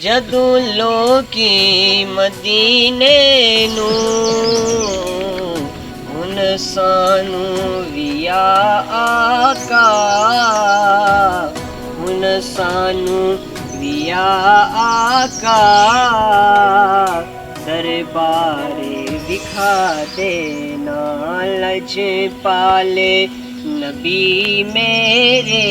جدو لوکی مدینے نو ہن سانو ویا آقا ہن سانو ویا آقا دربار دکھا دینا لج پالے نبی میرے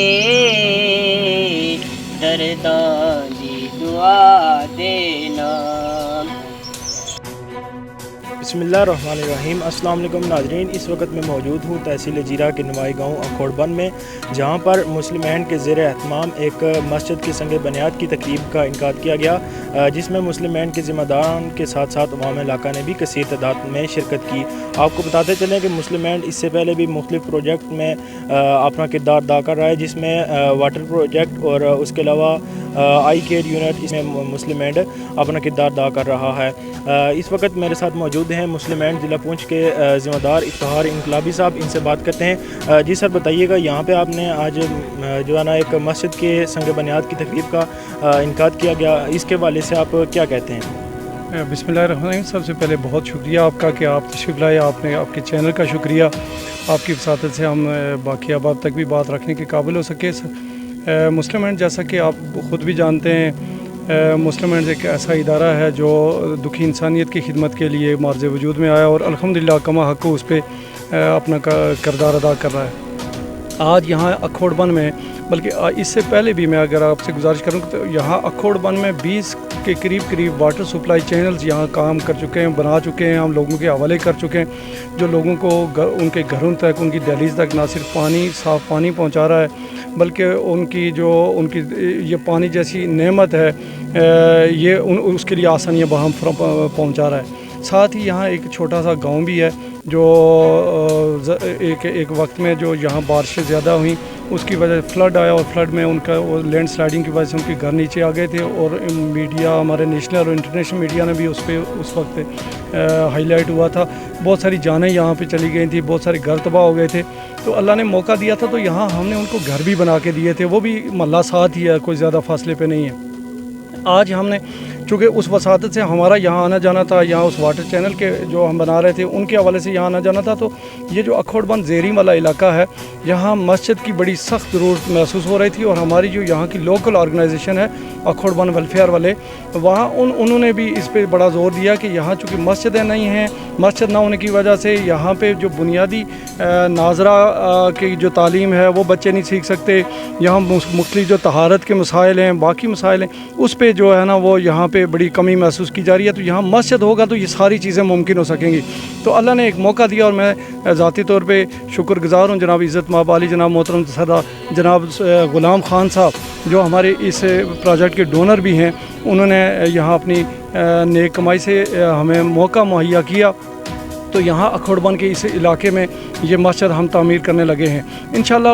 درداں دی دعا دینا۔ بسم اللہ الرحمن الرحیم۔ السلام علیکم ناظرین، اس وقت میں موجود ہوں تحصیل جیرہ کے نوائی گاؤں اکھوڑ بند میں، جہاں پر مسلم اینڈ کے زیر اہتمام ایک مسجد کی سنگ بنیاد کی تقریب کا انعقاد کیا گیا، جس میں مسلم اینڈ کے ذمہ داران کے ساتھ ساتھ عوام علاقہ نے بھی کثیر تعداد میں شرکت کی۔ آپ کو بتاتے چلیں کہ مسلم اینڈ اس سے پہلے بھی مختلف پروجیکٹ میں اپنا کردار ادا کر رہا ہے، جس میں واٹر پروجیکٹ اور اس کے علاوہ آئی کیئر یونٹ، اس میں مسلم اینڈ اپنا کردار ادا کر رہا ہے۔ اس وقت میرے ساتھ موجود ہیں مسلم اینڈ ضلع پونچھ کے ذمہ دار افتخار انقلابی صاحب، ان سے بات کرتے ہیں۔ جی سر، بتائیے گا یہاں پہ آپ نے آج جو ہے نا ایک مسجد کے سنگ بنیاد کی تقریب کا انعقاد کیا گیا، اس کے حوالے سے آپ کیا کہتے ہیں؟ بسم اللہ الرحمن الرحیم۔ سب سے پہلے بہت شکریہ آپ کا کہ آپ تشریف لائے، آپ نے آپ کے چینل کا شکریہ، آپ کی وساطت سے ہم باقی احباب تک بھی بات رکھنے کے قابل ہو سکے۔ مسلم اینڈ جیسا کہ آپ خود بھی جانتے ہیں، مسلم اینڈ ایک ایسا ادارہ ہے جو دکھی انسانیت کی خدمت کے لیے معرض وجود میں آیا اور الحمدللہ کما حق اس پہ اپنا کردار ادا کر رہا ہے۔ آج یہاں اکھوڑ بند میں، بلکہ اس سے پہلے بھی میں اگر آپ سے گزارش کروں تو یہاں اکھوڑ بند میں 20 کے قریب واٹر سپلائی چینلز یہاں کام کر چکے ہیں، بنا چکے ہیں، ہم لوگوں کے حوالے کر چکے ہیں، جو لوگوں کو ان کے گھروں تک، ان کی دہلیز تک نہ صرف صاف پانی پہنچا رہا ہے، بلکہ ان کی یہ پانی جیسی نعمت ہے، یہ اس کے لیے آسانیاں بہم پہنچا رہا ہے۔ ساتھ ہی یہاں ایک چھوٹا سا گاؤں بھی ہے جو ایک وقت میں جو یہاں بارشیں زیادہ ہوئیں، اس کی وجہ سے فلڈ آیا، اور فلڈ میں ان کا لینڈ سلائڈنگ کی وجہ سے ان کے گھر نیچے آ گئے تھے، اور میڈیا، ہمارے نیشنل اور انٹرنیشنل میڈیا نے بھی اس پہ اس وقت ہائی لائٹ ہوا تھا۔ بہت ساری جانیں یہاں پہ چلی گئی تھیں، بہت سارے گھر تباہ ہو گئے تھے، تو اللہ نے موقع دیا تھا، تو یہاں ہم نے ان کو گھر بھی بنا کے دیے تھے، وہ بھی محلہ ساتھ ہی ہے، کوئی زیادہ فاصلے پہ نہیں ہے۔ آج ہم نے چونکہ اس وساطت سے ہمارا یہاں آنا جانا تھا، یہاں اس واٹر چینل کے جو ہم بنا رہے تھے ان کے حوالے سے یہاں آنا جانا تھا، تو یہ جو اکھوڑ بند زیریں والا علاقہ ہے، یہاں مسجد کی بڑی سخت ضرورت محسوس ہو رہی تھی، اور ہماری جو یہاں کی لوکل آرگنائزیشن ہے اکھوڑ بند ویلفیئر والے، وہاں انہوں نے بھی اس پہ بڑا زور دیا کہ یہاں چونکہ مسجدیں نہیں ہیں، مسجد نہ ہونے کی وجہ سے یہاں پہ جو بنیادی ناظرہ کی جو تعلیم ہے وہ بچے نہیں سیکھ سکتے، یہاں مختلف جو طہارت کے مسائل ہیں، باقی مسائل ہیں، اس پہ جو ہے نا وہ یہاں پہ بڑی کمی محسوس کی جا رہی ہے، تو یہاں مسجد ہوگا تو یہ ساری چیزیں ممکن ہو سکیں گی۔ تو اللہ نے ایک موقع دیا، اور میں ذاتی طور پہ شکر گزار ہوں جناب عزت مآب علی، جناب محترم سردار جناب غلام خان صاحب، جو ہمارے اس پروجیکٹ کے ڈونر بھی ہیں، انہوں نے یہاں اپنی نیک کمائی سے ہمیں موقع مہیا کیا، تو یہاں اکھوڑ بند کے اس علاقے میں یہ مسجد ہم تعمیر کرنے لگے ہیں۔ انشاءاللہ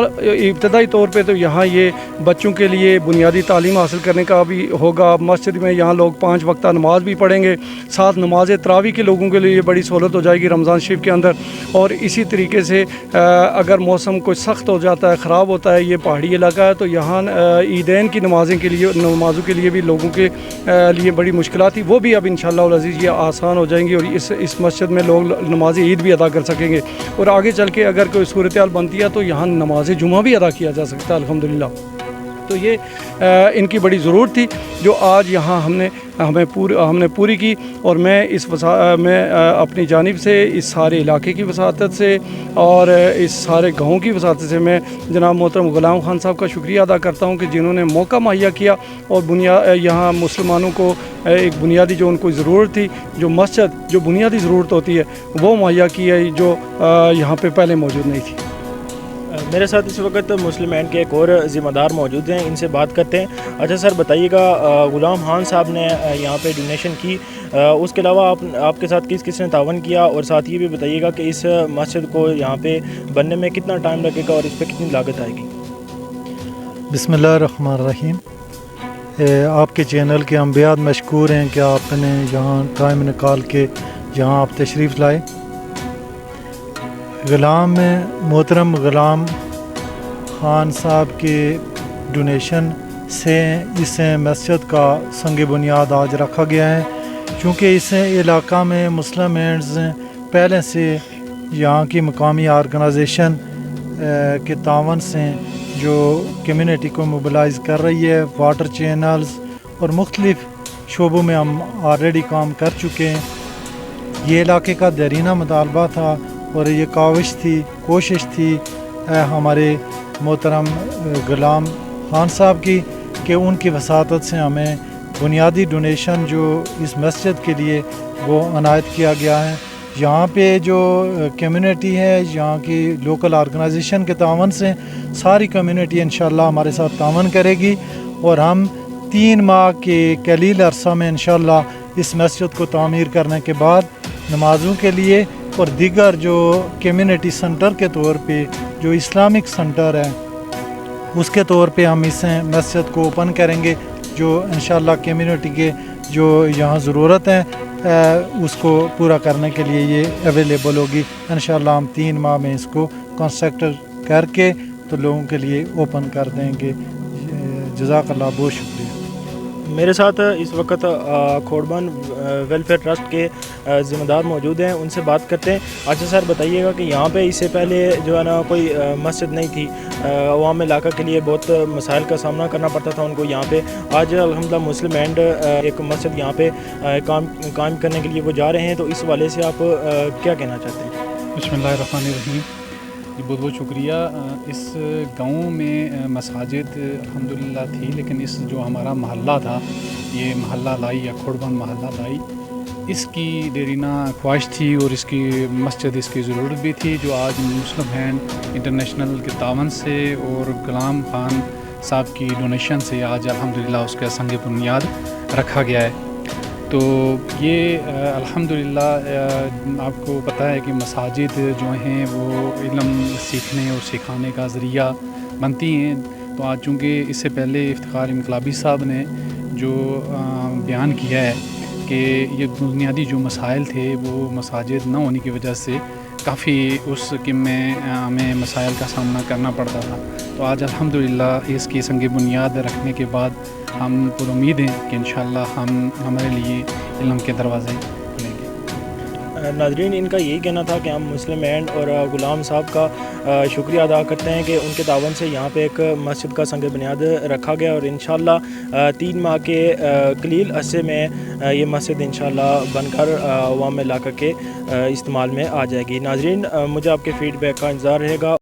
ابتدائی طور پہ تو یہاں یہ بچوں کے لیے بنیادی تعلیم حاصل کرنے کا بھی ہوگا، مسجد میں یہاں لوگ 5 وقتہ نماز بھی پڑھیں گے، ساتھ نماز تراویح کے لوگوں کے لیے بڑی سہولت ہو جائے گی رمضان شریف کے اندر، اور اسی طریقے سے اگر موسم کوئی سخت ہو جاتا ہے، خراب ہوتا ہے، یہ پہاڑی علاقہ ہے، تو یہاں عیدین کی نمازوں کے لیے بھی لوگوں کے لیے بڑی مشکلات تھی، وہ بھی اب انشاءاللہ العزیز یہ آسان ہو جائیں گی، اور اس مسجد میں لوگ نماز عید بھی ادا کر سکیں گے، اور آگے چل کے اگر کوئی صورتحال بنتی ہے تو یہاں نماز جمعہ بھی ادا کیا جا سکتا ہے الحمدللہ۔ تو یہ ان کی بڑی ضرورت تھی جو آج یہاں ہم نے پوری کی، اور میں اپنی جانب سے اس سارے علاقے کی وساطت سے اور اس سارے گاؤں کی وساطت سے میں جناب محترم غلام خان صاحب کا شکریہ ادا کرتا ہوں کہ جنہوں نے موقع مہیا کیا، اور یہاں مسلمانوں کو ایک بنیادی جو ان کو ضرورت تھی، جو مسجد جو بنیادی ضرورت ہوتی ہے وہ مہیا کی ہے، جو یہاں پہ پہلے موجود نہیں تھی۔ میرے ساتھ اس وقت مسلم اینڈ کے ایک اور ذمہ دار موجود ہیں، ان سے بات کرتے ہیں۔ اچھا سر، بتائیے گا غلام خان صاحب نے یہاں پہ ڈونیشن کی، اس کے علاوہ آپ کے ساتھ کس نے تعاون کیا، اور ساتھ یہ بھی بتائیے گا کہ اس مسجد کو یہاں پہ بننے میں کتنا ٹائم لگے گا اور اس پہ کتنی لاگت آئے گی؟ بسم اللہ الرحمن الرحیم۔ آپ کے چینل کے ہم بیاد مشکور ہیں کہ آپ نے یہاں ٹائم نکال کے یہاں آپ تشریف لائے۔ محترم غلام خان صاحب کے ڈونیشن سے اس مسجد کا سنگ بنیاد آج رکھا گیا ہے، چونکہ اس علاقہ میں مسلم ہینڈز پہلے سے یہاں کی مقامی آرگنائزیشن کے تعاون سے جو کمیونٹی کو موبلائز کر رہی ہے، واٹر چینلز اور مختلف شعبوں میں ہم آلریڈی کام کر چکے ہیں۔ یہ علاقے کا دیرینہ مطالبہ تھا اور یہ کوشش تھی ہمارے محترم غلام خان صاحب کی کہ ان کی وساطت سے ہمیں بنیادی ڈونیشن جو اس مسجد کے لیے وہ عنایت کیا گیا ہے۔ یہاں پہ جو کمیونٹی ہے، یہاں کی لوکل آرگنائزیشن کے تعاون سے ساری کمیونٹی انشاءاللہ ہمارے ساتھ تعاون کرے گی، اور ہم 3 ماہ کے قلیل عرصہ میں انشاءاللہ اس مسجد کو تعمیر کرنے کے بعد نمازوں کے لیے اور دیگر جو کمیونٹی سنٹر کے طور پہ جو اسلامک سنٹر ہے اس کے طور پہ ہم اس مسجد کو اوپن کریں گے، جو انشاءاللہ کمیونٹی کے جو یہاں ضرورت ہے اس کو پورا کرنے کے لیے یہ اویلیبل ہوگی۔ انشاءاللہ ہم 3 ماہ میں اس کو کنسٹرکٹ کر کے تو لوگوں کے لیے اوپن کر دیں گے۔ جزاک اللہ، بہت شکریہ۔ میرے ساتھ اس وقت کھوڑبن ویلفیئر ٹرسٹ کے ذمہ دار موجود ہیں، ان سے بات کرتے ہیں۔ اچھا سر، بتائیے گا کہ یہاں پہ اس سے پہلے جو ہے نا کوئی مسجد نہیں تھی، عوام علاقہ کے لیے بہت مسائل کا سامنا کرنا پڑتا تھا ان کو یہاں پہ۔ آج الحمدللہ مسلم اینڈ ایک مسجد یہاں پہ قائم کرنے کے لیے وہ جا رہے ہیں، تو اس والے سے آپ کیا کہنا چاہتے ہیں؟ بسم اللہ الرحمن الرحیم۔ جی بہت بہت شکریہ۔ اس گاؤں میں مساجد الحمدللہ تھی، لیکن اس جو ہمارا محلہ تھا، یہ محلہ لائی یا کھوڑبن محلہ لائی، اس کی دیرینہ خواہش تھی اور اس کی مسجد اس کی ضرورت بھی تھی، جو آج مسلم ہینڈ انٹرنیشنل کے تعاون سے اور غلام خان صاحب کی ڈونیشن سے آج الحمدللہ اس کا سنگ بنیاد رکھا گیا ہے۔ تو یہ الحمدللہ آپ کو پتہ ہے کہ مساجد جو ہیں وہ علم سیکھنے اور سکھانے کا ذریعہ بنتی ہیں۔ تو آج چونکہ اس سے پہلے افتخار انقلابی صاحب نے جو بیان کیا ہے کہ یہ بنیادی جو مسائل تھے وہ مساجد نہ ہونے کی وجہ سے کافی اس میں ہمیں مسائل کا سامنا کرنا پڑتا تھا۔ تو آج الحمدللہ اس کی سنگ بنیاد رکھنے کے بعد ہم پر امید ہیں کہ انشاءاللہ ہمارے لیے علم کے دروازے کھلیں گے۔ ناظرین، ان کا یہی کہنا تھا کہ ہم مسلم اینڈ اور غلام صاحب کا شکریہ ادا کرتے ہیں کہ ان کے تعاون سے یہاں پہ ایک مسجد کا سنگ بنیاد رکھا گیا، اور انشاءاللہ 3 ماہ کے قلیل عرصے میں یہ مسجد انشاءاللہ بن کر عوام علاقہ کے استعمال میں آ جائے گی۔ ناظرین، مجھے آپ کے فیڈ بیک کا انتظار رہے گا۔